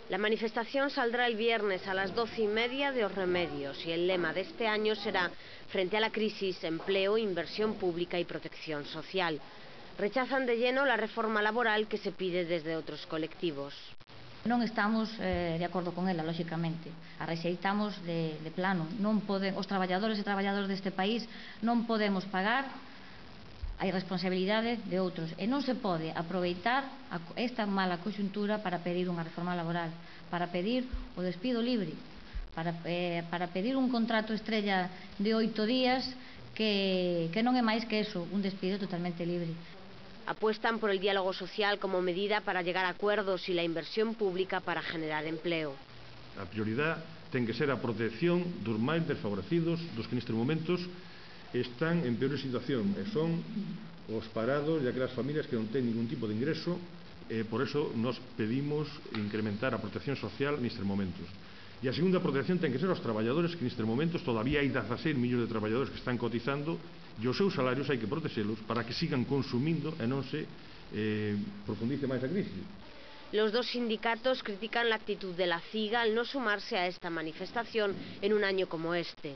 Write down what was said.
La manifestación saldrá el viernes a las 12:30 de Os Remedios y el lema de este año será «Frente a la crisis, empleo, inversión pública y protección social». Rechazan de lleno la reforma laboral que se pide desde otros colectivos. Non estamos de acordo con ela, lóxicamente. A rexeitamos de plano. Os traballadores e traballadoras deste país non podemos pagar a irresponsabilidade de outros. E non se pode aproveitar esta mala conxuntura para pedir unha reforma laboral, para pedir o despido libre, para pedir un contrato estrella de 8 días que non é máis que eso, un despido totalmente libre. Apuestan por el diálogo social como medida para llegar a acuerdos y la inversión pública para generar empleo. A prioridade ten que ser a protección dos máis desfavorecidos, dos que nestes momentos están en peor situación, e son os parados e aquelas familias que non ten ningún tipo de ingreso, e por eso nos pedimos incrementar a protección social nestes momentos. E a segunda protección ten que ser aos traballadores, que nestes momentos todavía hai 16 millóns de traballadores que están cotizando, e os seus salarios hai que protexelos para que sigan consumindo e non se profundice máis a crise. Los dos sindicatos critican la actitud de la CIGA al no sumarse a esta manifestación en un año como este.